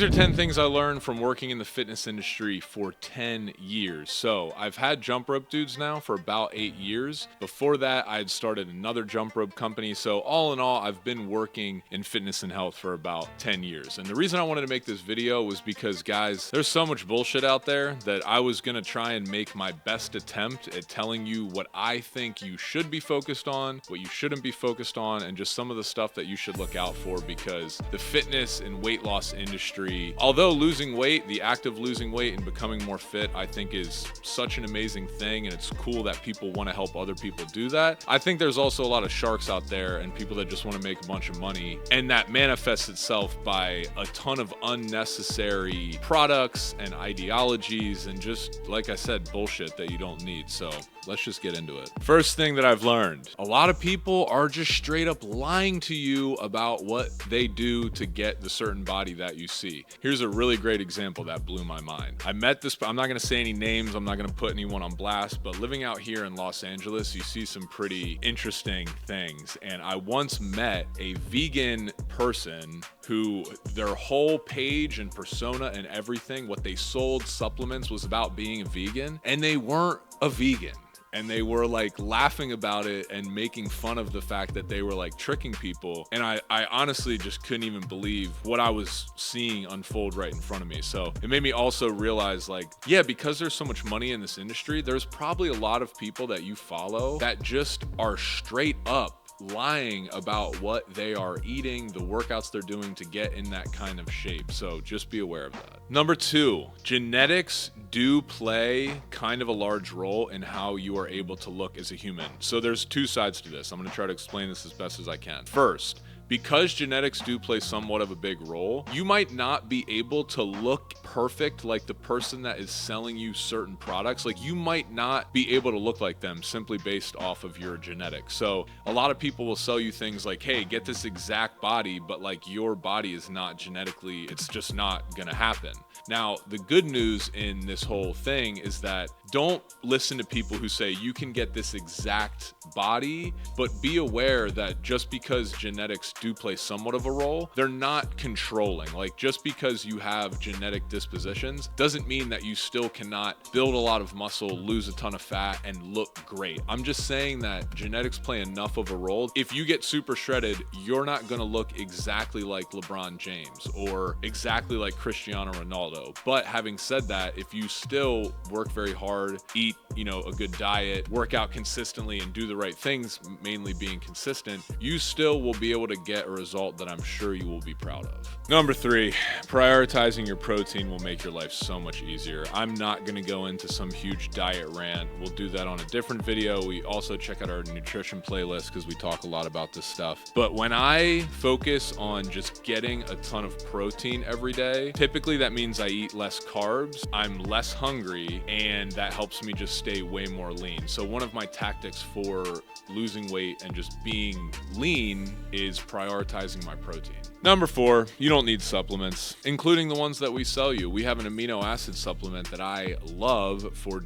These are 10 things I learned from working in the fitness industry for 10 years. So I've had jump rope dudes now for about 8 years. Before that, I had started another jump rope company. So all in all, I've been working in fitness and health for about 10 years. And the reason I wanted to make this video was because, guys, there's so much bullshit out there that I was going to try and make my best attempt at telling you what I think you should be focused on, what you shouldn't be focused on, and just some of the stuff that you should look out for, because the fitness and weight loss industry, although losing weight, the act of losing weight and becoming more fit, I think is such an amazing thing, and it's cool that people want to help other people do that. I think there's also a lot of sharks out there and people that just want to make a bunch of money, and that manifests itself by a ton of unnecessary products and ideologies and just, like I said, bullshit that you don't need. So let's just get into it. First thing that I've learned, a lot of people are just straight up lying to you about what they do to get the certain body that you see. Here's a really great example that blew my mind. I met this, I'm not gonna say any names, I'm not gonna put anyone on blast, but living out here in Los Angeles, you see some pretty interesting things. And I once met a vegan person who their whole page and persona and everything, what they sold supplements was about being a vegan, and they weren't a vegan. And they were like laughing about it and making fun of the fact that they were like tricking people. And I honestly just couldn't even believe what I was seeing unfold right in front of me. So it made me also realize, like, yeah, because there's so much money in this industry, there's probably a lot of people that you follow that just are straight up lying about what they are eating, the workouts they're doing to get in that kind of shape. So just be aware of that. Number 2, genetics do play kind of a large role in how you are able to look as a human. So there's 2 sides to this. I'm going to try to explain this as best as I can. First, because genetics do play somewhat of a big role, you might not be able to look perfect like the person that is selling you certain products. Like, you might not be able to look like them simply based off of your genetics. So a lot of people will sell you things like, hey, get this exact body, but like your body is not genetically, it's just not gonna happen. Now, the good news in this whole thing is that don't listen to people who say you can get this exact body, but be aware that just because genetics do play somewhat of a role, they're not controlling. Like, just because you have genetic dispositions doesn't mean that you still cannot build a lot of muscle, lose a ton of fat, and look great. I'm just saying that genetics play enough of a role. If you get super shredded, you're not gonna look exactly like LeBron James or exactly like Cristiano Ronaldo. But having said that, if you still work very hard, eat, a good diet, work out consistently, and do the right things, mainly being consistent, you still will be able to get a result that I'm sure you will be proud of. Number 3, prioritizing your protein will make your life so much easier. I'm not gonna go into some huge diet rant. We'll do that on a different video. We also check out our nutrition playlist because we talk a lot about this stuff. But when I focus on just getting a ton of protein every day, typically that means I eat less carbs, I'm less hungry, and that helps me just stay way more lean. So one of my tactics for losing weight and just being lean is prioritizing my protein. Number 4, you don't need supplements, including the ones that we sell you. We have an amino acid supplement that I love for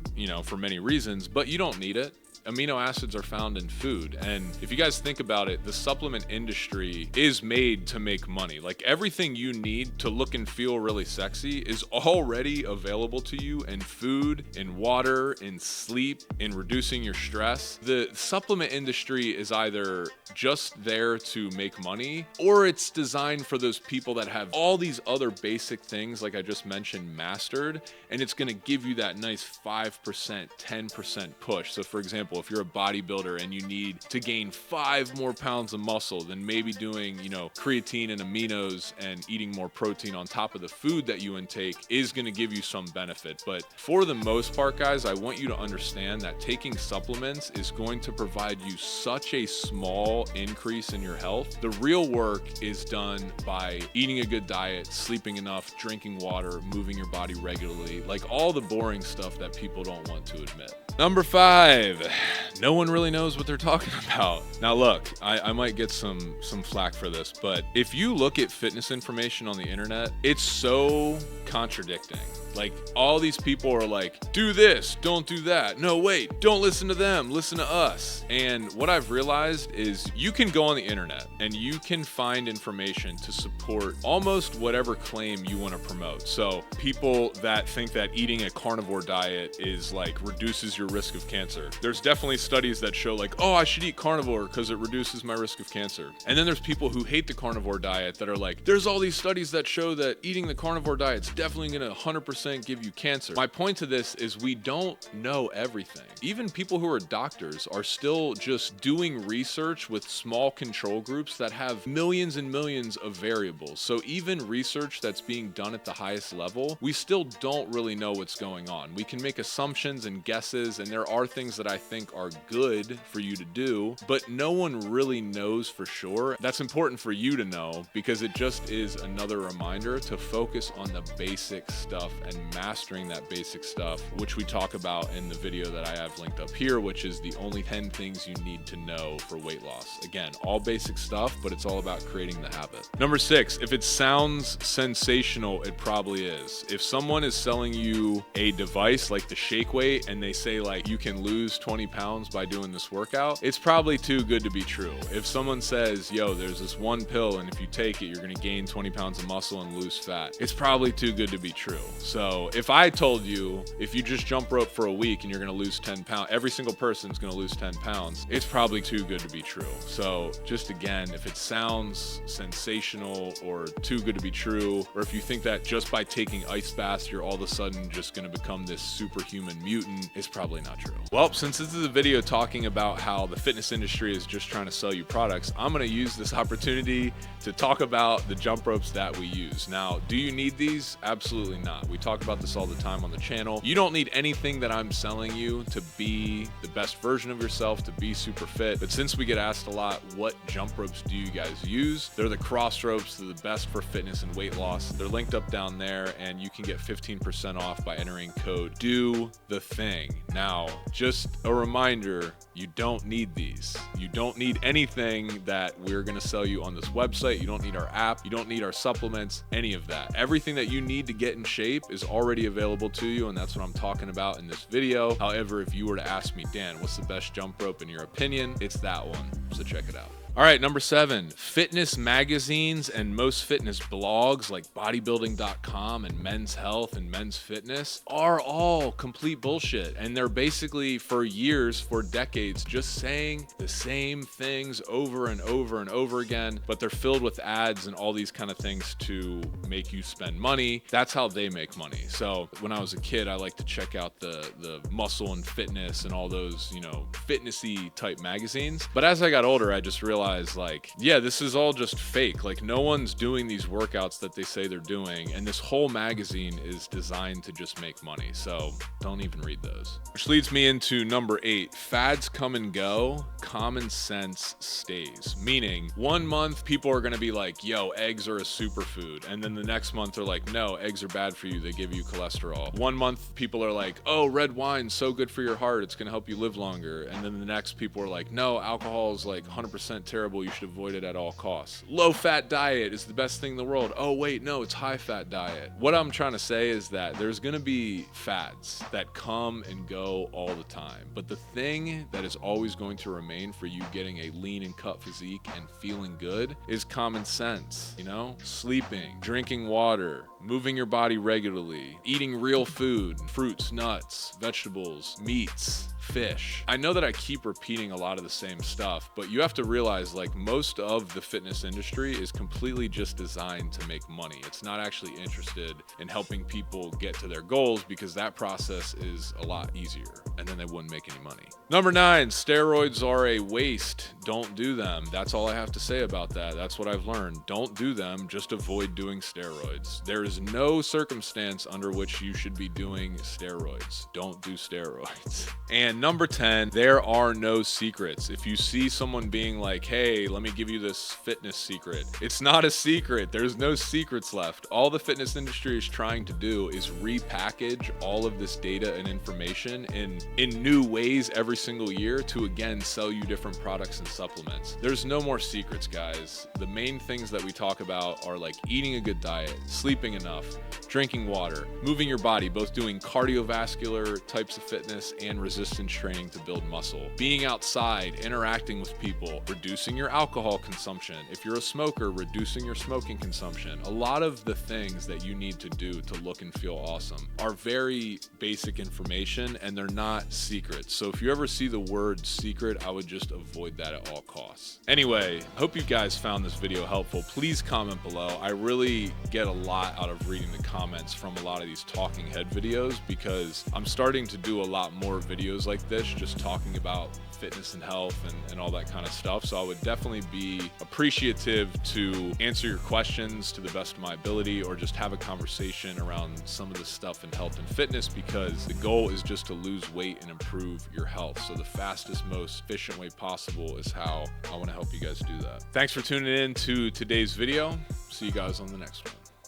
many reasons, but you don't need it. Amino acids are found in food. And if you guys think about it, the supplement industry is made to make money. Like, everything you need to look and feel really sexy is already available to you in food, in water, in sleep, in reducing your stress. The supplement industry is either just there to make money, or it's designed for those people that have all these other basic things, like I just mentioned, mastered, and it's gonna give you that nice 5%, 10% push. So for example, if you're a bodybuilder and you need to gain 5 more pounds of muscle, then maybe doing, creatine and aminos and eating more protein on top of the food that you intake is going to give you some benefit. But for the most part, guys, I want you to understand that taking supplements is going to provide you such a small increase in your health. The real work is done by eating a good diet, sleeping enough, drinking water, moving your body regularly, like all the boring stuff that people don't want to admit. Number 5, no one really knows what they're talking about. Now look, I might get some flack for this, but if you look at fitness information on the internet, it's so contradicting. Like, all these people are like, do this, don't do that. No, wait, don't listen to them, listen to us. And what I've realized is you can go on the internet and you can find information to support almost whatever claim you want to promote. So people that think that eating a carnivore diet is like reduces your risk of cancer. There's definitely studies that show like, oh, I should eat carnivore because it reduces my risk of cancer. And then there's people who hate the carnivore diet that are like, there's all these studies that show that eating the carnivore diet is definitely going to 100% give you cancer. My point to this is we don't know everything. Even people who are doctors are still just doing research with small control groups that have millions and millions of variables. So even research that's being done at the highest level, we still don't really know what's going on. We can make assumptions and guesses, and there are things that I think are good for you to do, but no one really knows for sure. That's important for you to know because it just is another reminder to focus on the basic stuff and mastering that basic stuff, which we talk about in the video that I have linked up here, which is the only 10 things you need to know for weight loss. Again, all basic stuff, but it's all about creating the habit. Number 6, if it sounds sensational, it probably is. If someone is selling you a device like the Shake Weight and they say like you can lose 20 pounds by doing this workout, it's probably too good to be true. If someone says, yo, there's this one pill and if you take it, you're gonna gain 20 pounds of muscle and lose fat, it's probably too good to be true. So if I told you, if you just jump rope for a week and you're gonna lose 10 pounds, every single person's gonna lose 10 pounds, it's probably too good to be true. So just again, if it sounds sensational or too good to be true, or if you think that just by taking ice baths, you're all of a sudden just gonna become this superhuman mutant, it's probably not true. Well, since this is a video talking about how the fitness industry is just trying to sell you products, I'm gonna use this opportunity to talk about the jump ropes that we use. Now, do you need these? Absolutely not. We talk about this all the time on the channel. You don't need anything that I'm selling you to be the best version of yourself, to be super fit. But since we get asked a lot, what jump ropes do you guys use? They're the cross ropes. They're the best for fitness and weight loss. They're linked up down there, and you can get 15% off by entering code Do The Thing. Now, just a reminder, you don't need these. You don't need anything that we're gonna sell you on this website. You don't need our app. You don't need our supplements, any of that. Everything that you need to get in shape is already available to you, and that's what I'm talking about in this video. However, if you were to ask me, Dan, what's the best jump rope in your opinion? It's that one, so check it out. All right, number 7, fitness magazines and most fitness blogs like bodybuilding.com and Men's Health and Men's Fitness are all complete bullshit. And they're basically for years, for decades, just saying the same things over and over and over again, but they're filled with ads and all these kind of things to make you spend money. That's how they make money. So when I was a kid, I liked to check out the muscle and fitness and all those, you know, fitnessy type magazines. But as I got older, I just realized like, yeah, this is all just fake. Like, no one's doing these workouts that they say they're doing, and this whole magazine is designed to just make money. So don't even read those. Which leads me into number 8, fads come and go, common sense stays. Meaning, one month people are gonna be like, yo, eggs are a superfood, and then the next month they're like, no, eggs are bad for you, they give you cholesterol. One month people are like, oh, red wine's so good for your heart, it's gonna help you live longer, and then the next people are like, no, alcohol is like 100% terrible, you should avoid it at all costs. Low fat diet is the best thing in the world. Oh wait, no, it's high fat diet. What I'm trying to say is that there's gonna be fads that come and go all the time, but the thing that is always going to remain for you getting a lean and cut physique and feeling good is common sense. You know, sleeping, drinking water, moving your body regularly, eating real food, fruits, nuts, vegetables, meats, fish. I know that I keep repeating a lot of the same stuff, but you have to realize like most of the fitness industry is completely just designed to make money. It's not actually interested in helping people get to their goals because that process is a lot easier and then they wouldn't make any money. Number 9, steroids are a waste. Don't do them. That's all I have to say about that. That's what I've learned. Don't do them. Just avoid doing steroids. There is no circumstance under which you should be doing steroids. Don't do steroids. And number 10, there are no secrets. If you see someone being like, hey, let me give you this fitness secret, it's not a secret. There's no secrets left. All the fitness industry is trying to do is repackage all of this data and information in new ways every single year to again sell you different products and supplements. There's no more secrets, guys. The main things that we talk about are like eating a good diet, sleeping enough, drinking water, moving your body, both doing cardiovascular types of fitness and resistance training to build muscle, being outside, interacting with people, reducing your alcohol consumption. If you're a smoker, reducing your smoking consumption. A lot of the things that you need to do to look and feel awesome are very basic information and they're not secrets. So if you ever see the word secret, I would just avoid that at all costs. Anyway, hope you guys found this video helpful. Please comment below. I really get a lot out of reading the comments from a lot of these talking head videos because I'm starting to do a lot more videos like this, just talking about fitness and health and all that kind of stuff. So I would definitely be appreciative to answer your questions to the best of my ability or just have a conversation around some of the stuff in health and fitness, because the goal is just to lose weight and improve your health. So the fastest, most efficient way possible is how I want to help you guys do that. Thanks for tuning in to today's video. See you guys on the next one.